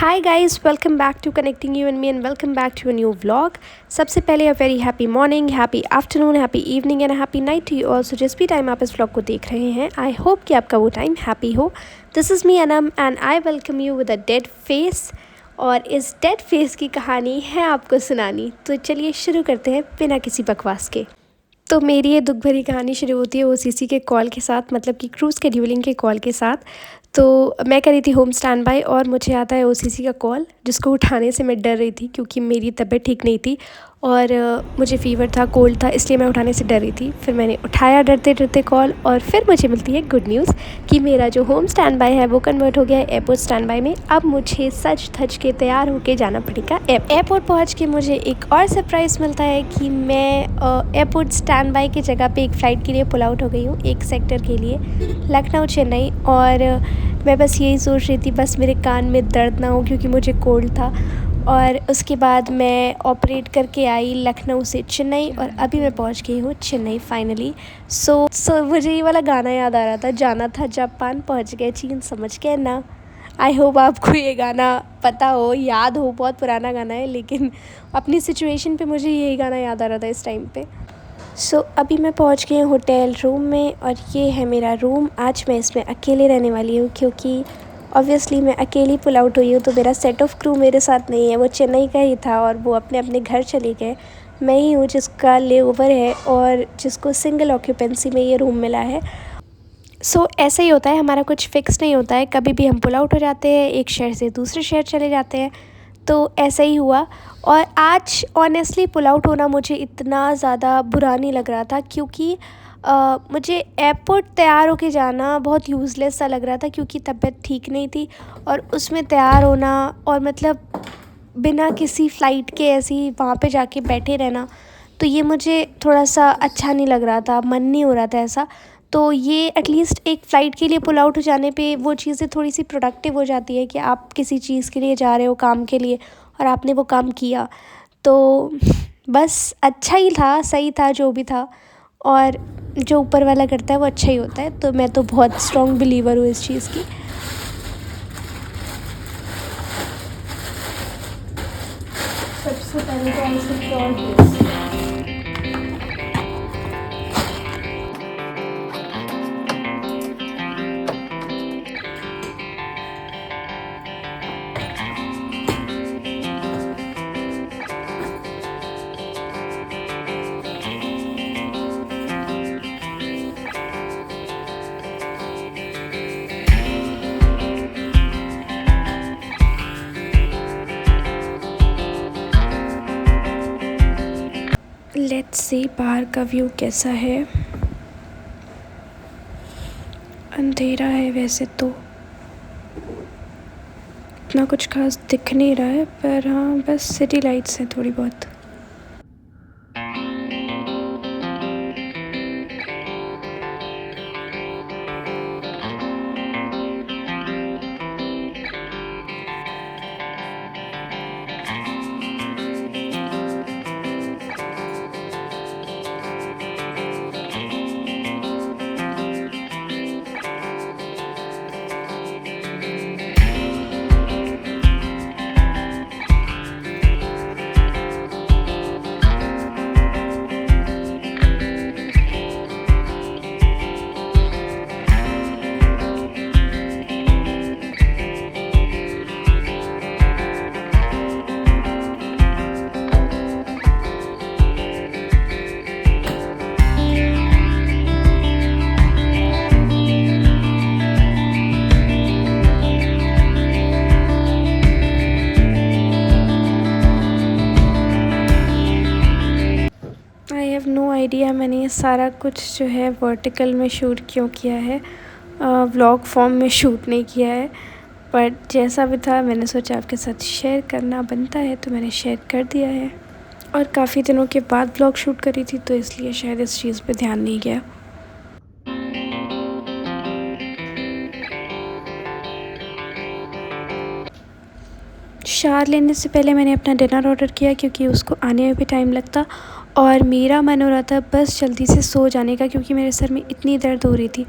Hi guys, welcome back to Connecting You and Me and welcome back to a new vlog. सबसे पहले a very happy morning, happy afternoon, happy evening and a happy night to you all. So जिस भी time आप इस vlog को देख रहे हैं, I hope कि आपका वो टाइम happy हो. This is me Anam and I welcome you with a dead face. और इस डेड फेस की कहानी है आपको सुनानी. तो चलिए शुरू करते हैं बिना किसी बकवास के. तो मेरी ये दुख भरी कहानी शुरू होती है ओसीसी के कॉल के साथ, मतलब कि क्रू शेड्यूलिंग के कॉल के साथ. तो मैं कर रही थी होम स्टैंड बाय और मुझे आता है ओसीसी का कॉल, जिसको उठाने से मैं डर रही थी क्योंकि मेरी तबीयत ठीक नहीं थी और मुझे फ़ीवर था, कोल्ड था, इसलिए मैं उठाने से डर रही थी. फिर मैंने उठाया डरते डरते कॉल और फिर मुझे मिलती है गुड न्यूज़ कि मेरा जो होम स्टैंड बाय है वो कन्वर्ट हो गया है एयरपोर्ट स्टैंड बाय में. अब मुझे सज धज के तैयार होके जाना पड़ेगा एयरपोर्ट. पहुँच के मुझे एक और सरप्राइज़ मिलता है कि मैं एयरपोर्ट स्टैंड बाय की जगह पे एक फ़्लाइट के लिए पुल आउट हो गई हूँ, एक सेक्टर के लिए, लखनऊ चेन्नई. और मैं बस यही सोच रही थी बस मेरे कान में दर्द ना हो क्योंकि मुझे कोल्ड था. और उसके बाद मैं ऑपरेट करके आई लखनऊ से चेन्नई और अभी मैं पहुंच गई हूँ चेन्नई फाइनली. सो मुझे ये वाला गाना याद आ रहा था, जाना था जापान पहुंच गए चीन समझ के ना. आई होप आपको ये गाना पता हो, याद हो. बहुत पुराना गाना है लेकिन अपनी सिचुएशन पे मुझे यही गाना याद आ रहा था इस टाइम पे. अभी मैं पहुंच गई हूँ होटल रूम में और ये है मेरा रूम. आज मैं इसमें अकेले रहने वाली हूँ क्योंकि ऑब्वियसली मैं अकेली पुल आउट हुई हूँ, तो मेरा सेट ऑफ क्रू मेरे साथ नहीं है. वो चेन्नई का ही था और वो अपने अपने घर चले गए. मैं ही हूँ जिसका ले ओवर है और जिसको सिंगल ऑक्यूपेंसी में ये रूम मिला है. ऐसा ही होता है, हमारा कुछ फ़िक्स नहीं होता है. कभी भी हम पुल आउट हो जाते हैं, एक शहर से दूसरे शहर चले जाते हैं. तो ऐसा ही हुआ. और आज ऑनेस्टली पुल आउट होना मुझे इतना ज़्यादा बुरा नहीं लग रहा था क्योंकि मुझे एयरपोर्ट तैयार होके जाना बहुत यूज़लेस सा लग रहा था क्योंकि तबीयत ठीक नहीं थी. और उसमें तैयार होना और मतलब बिना किसी फ़्लाइट के ऐसे ही वहाँ पे जाके बैठे रहना, तो ये मुझे थोड़ा सा अच्छा नहीं लग रहा था, मन नहीं हो रहा था ऐसा. तो ये एटलीस्ट एक फ़्लाइट के लिए पुल आउट हो जाने पे वो चीज़ें थोड़ी सी प्रोडक्टिव हो जाती है कि आप किसी चीज़ के लिए जा रहे हो, काम के लिए, और आपने वो काम किया. तो बस अच्छा ही था, सही था जो भी था. और जो ऊपर वाला करता है वो अच्छा ही होता है. तो मैं तो बहुत स्ट्रॉन्ग बिलीवर हूँ इस चीज़ की. सबसे पहले तो आई सिक्योर लेट्स सी बाहर का व्यू कैसा है. अंधेरा है वैसे तो, इतना कुछ खास दिख नहीं रहा है, पर हाँ बस सिटी लाइट्स हैं थोड़ी बहुत. आई हैव नो आइडिया मैंने ये सारा कुछ जो है वर्टिकल में शूट क्यों किया है, व्लॉग फॉर्म में शूट नहीं किया है. बट जैसा भी था मैंने सोचा आपके साथ शेयर करना बनता है तो मैंने शेयर कर दिया है. और काफ़ी दिनों के बाद व्लॉग शूट करी थी तो इसलिए शायद इस चीज़ पे ध्यान नहीं गया. शावर लेने से पहले मैंने अपना डिनर ऑर्डर किया क्योंकि उसको आने में भी टाइम लगता. और मेरा मन हो रहा था बस जल्दी से सो जाने का क्योंकि मेरे सर में इतनी दर्द हो रही थी.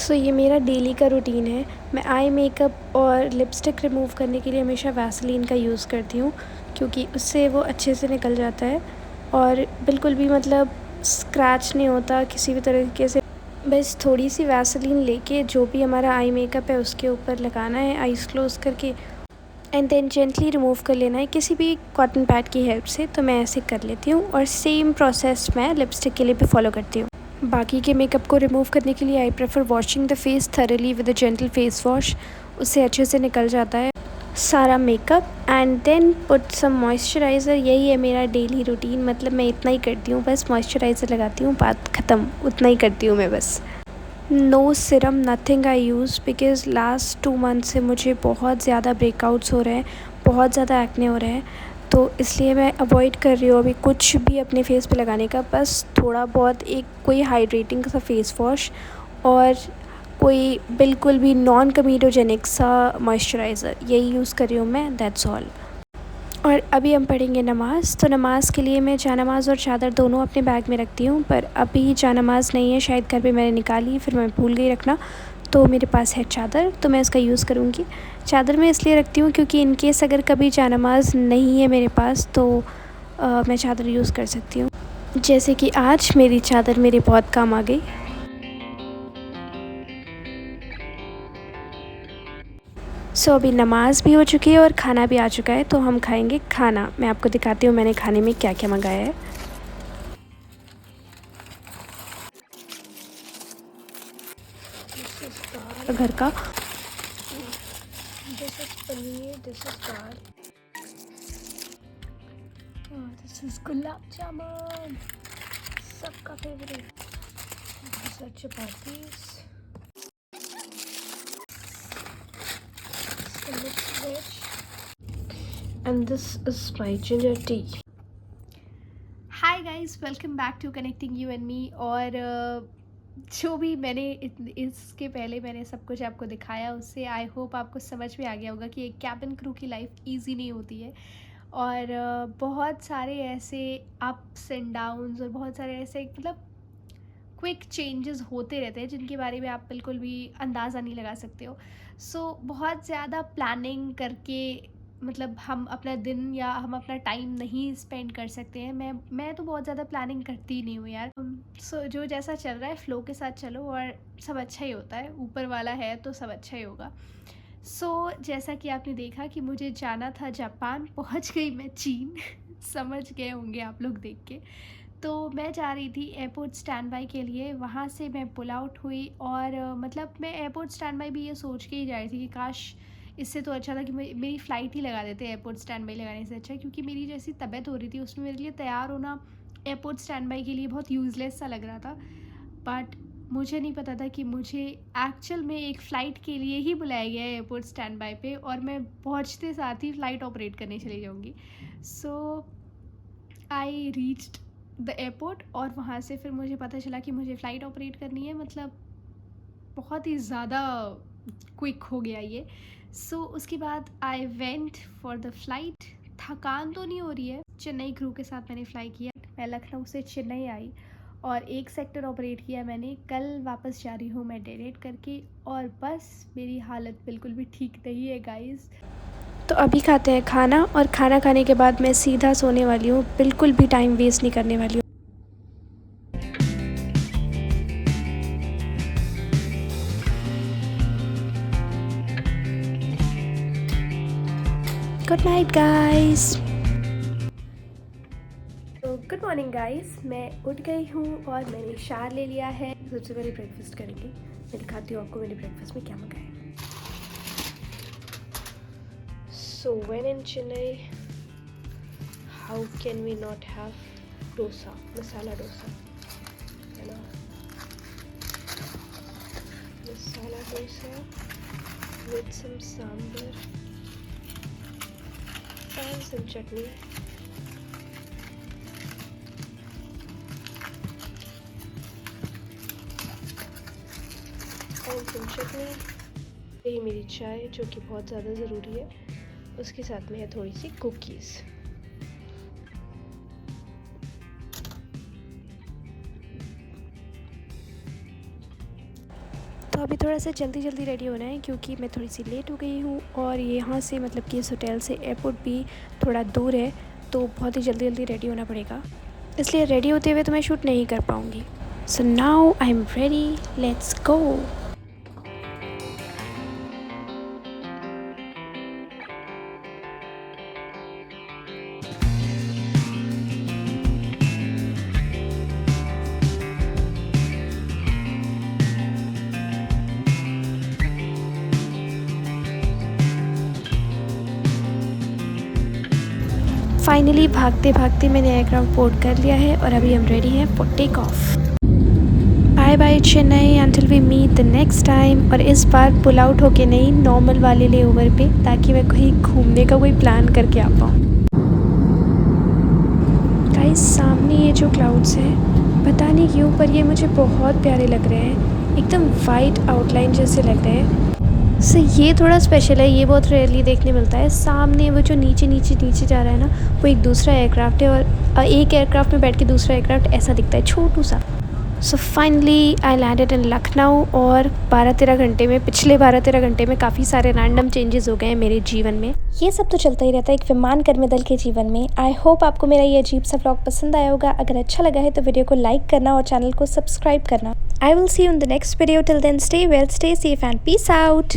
सो ये मेरा डेली का रूटीन है। मैं आई मेकअप और लिपस्टिक रिमूव करने के लिए हमेशा वैसलीन का यूज़ करती हूँ, क्योंकि उससे वो अच्छे से निकल जाता है और बिल्कुल भी मतलब स्क्रैच नहीं होता किसी भी तरीके से। बस थोड़ी सी वैसलीन लेके जो भी हमारा आई मेकअप है उसके ऊपर लगाना है आइज़ क्लोज़ करके, एंड देन जेंटली रिमूव कर लेना है किसी भी कॉटन पैड की हेल्प से। तो मैं ऐसे कर लेती हूँ और सेम प्रोसेस मैं लिपस्टिक के लिए भी फॉलो करती हूँ। बाकी के मेकअप को रिमूव करने के लिए I prefer washing the face thoroughly with a gentle face wash. उससे अच्छे से निकल जाता है सारा makeup, and then put some moisturiser. यही है मेरा डेली रूटीन, मतलब मैं इतना ही करती हूँ, बस मॉइस्चराइज़र लगाती हूँ, बात ख़त्म, उतना ही करती हूँ मैं बस। No serum nothing I use, because last 2 month से मुझे बहुत ज़्यादा ब्रेकआउट्स हो रहे हैं, बहुत ज़्यादा एक्ने हो रहे हैं, तो इसलिए मैं अवॉइड कर रही हूँ अभी कुछ भी अपने फेस पे लगाने का। बस थोड़ा बहुत एक कोई हाइड्रेटिंग सा फेस वॉश और कोई बिल्कुल भी नॉन कमीडोजेनिक सा मॉइस्चराइज़र, यही यूज़ कर रही हूँ मैं, दैट्स ऑल। और अभी हम पढ़ेंगे नमाज़। तो नमाज़ के लिए मैं जानमाज़ और चादर दोनों अपने बैग में रखती हूँ, पर अभी जानमाज़ नहीं है, शायद घर पे मैंने निकाली फिर मैं भूल गई रखना, तो मेरे पास है चादर, तो मैं उसका यूज़ करूँगी। चादर मैं इसलिए रखती हूँ क्योंकि इन केस अगर कभी जानमाज़ नहीं है मेरे पास तो मैं चादर यूज़ कर सकती हूँ। जैसे कि आज मेरी चादर मेरे बहुत काम आ गई। अभी नमाज़ भी हो चुकी है और खाना भी आ चुका है, तो हम खाएंगे खाना। मैं आपको दिखाती हूँ मैंने खाने में क्या क्या मंगाया है। घर का this is paneer, this is dal, this is gulab jamun, सबका favourite, this is chapatis, mixed veg, and this is my ginger tea. Hi guys, welcome back to connecting you and me. और जो भी मैंने इसके पहले मैंने सब कुछ आपको दिखाया, उससे आई होप आपको समझ में आ गया होगा कि एक कैबिन क्रू की लाइफ इजी नहीं होती है, और बहुत सारे ऐसे अप्स एंड डाउन्स और बहुत सारे ऐसे मतलब क्विक चेंजेस होते रहते हैं जिनके बारे में आप बिल्कुल भी अंदाज़ा नहीं लगा सकते हो। बहुत ज़्यादा प्लानिंग करके मतलब हम अपना दिन या हम अपना टाइम नहीं स्पेंड कर सकते हैं। मैं तो बहुत ज़्यादा प्लानिंग करती ही नहीं हूँ यार। जो जैसा चल रहा है फ़्लो के साथ चलो और सब अच्छा ही होता है, ऊपर वाला है तो सब अच्छा ही होगा। जैसा कि आपने देखा कि मुझे जाना था जापान, पहुँच गई मैं चीन समझ गए होंगे आप लोग देख के। तो मैं जा रही थी एयरपोर्ट स्टैंड बाय के लिए, वहाँ से मैं पुल आउट हुई और मतलब मैं एयरपोर्ट स्टैंड बाय भी ये सोच के ही जा रही थी कि काश इससे तो अच्छा था कि मेरी फ़्लाइट ही लगा देते एयरपोर्ट स्टैंड बाय लगाने से अच्छा, क्योंकि मेरी जैसी तबीयत हो रही थी उसमें मेरे लिए तैयार होना एयरपोर्ट स्टैंड बाय के लिए बहुत यूज़लेस सा लग रहा था। बट मुझे नहीं पता था कि मुझे एक्चुअल में एक फ़्लाइट के लिए ही बुलाया गया है एयरपोर्ट स्टैंड बाय पे, और मैं पहुँचते साथ ही फ़्लाइट ऑपरेट करने चली जाऊँगी। आई रीच्ड द एयरपोर्ट और वहाँ से फिर मुझे पता चला कि मुझे फ़्लाइट ऑपरेट करनी है। मतलब बहुत ही ज़्यादा क्विक हो गया ये। उसके बाद I went for the flight. थकान तो नहीं हो रही है, चेन्नई क्रू के साथ मैंने फ़्लाई किया। मैं लखनऊ से चेन्नई आई और एक सेक्टर ऑपरेट किया मैंने। कल वापस जा रही हूँ मैं डेरेट करके, और बस मेरी हालत बिल्कुल भी ठीक नहीं है गाइज़। तो अभी खाते हैं खाना, और खाना खाने के बाद मैं सीधा सोने वाली हूँ, बिल्कुल भी टाइम वेस्ट नहीं करने वाली हूँ। Good night guys. तो गुड मॉर्निंग गाइस, मैं उठ गई हूँ और मैंने शावर ले लिया है। सबसे पहले ब्रेकफास्ट करेंगे। मैं दिखाती हूँ आपको मैंने ब्रेकफास्ट में क्या मंगाया है। When in Chennai, how can we not have dosa, masala dosa, you know, masala dosa with some sambar and some chutney. यही मेरी चाय जो कि बहुत ज़्यादा ज़रूरी है, उसके साथ में है थोड़ी सी कुकीज़। तो अभी थोड़ा सा जल्दी जल्दी रेडी होना है क्योंकि मैं थोड़ी सी लेट हो गई हूँ और यहाँ से मतलब कि इस होटल से एयरपोर्ट भी थोड़ा दूर है, तो बहुत ही जल्दी जल्दी रेडी होना पड़ेगा, इसलिए रेडी होते हुए तो मैं शूट नहीं कर पाऊँगी। So now I am ready, let's go. Finally भागते भागते मैंने एयरक्राफ्ट बोर्ड कर लिया है और अभी हम रेडी हैं for take off. Bye bye Chennai, until we meet the next time. और इस बार पुल आउट होके नहीं, नॉर्मल वाले ले ओवर पे, ताकि मैं कहीं घूमने का कोई प्लान करके आ पाऊँ। गाइस सामने ये जो क्लाउड्स हैं, पता नहीं क्यों पर ये मुझे बहुत प्यारे लग रहे हैं, एकदम वाइट आउटलाइन जैसे लग रहे हैं। सो ये थोड़ा स्पेशल है, ये बहुत रेयरली देखने मिलता है। सामने वो जो नीचे नीचे नीचे जा रहा है ना, वो एक दूसरा एयरक्राफ्ट है और एक एयरक्राफ्ट में बैठ के दूसरा एयरक्राफ्ट ऐसा दिखता है, छोटू सा। So finally I landed in Lucknow और 12-13 घंटे में, पिछले 12-13 घंटे में काफ़ी सारे रैंडम चेंजेस हो गए हैं मेरे जीवन में। ये सब तो चलता ही रहता है एक विमान कर्मी दल के जीवन में। आई होप आपको मेरा ये अजीब सा व्लॉग पसंद आया होगा। अगर अच्छा लगा है तो वीडियो को लाइक करना और चैनल को सब्सक्राइब करना। I will see you in the next video. Till then stay well, stay safe and peace out.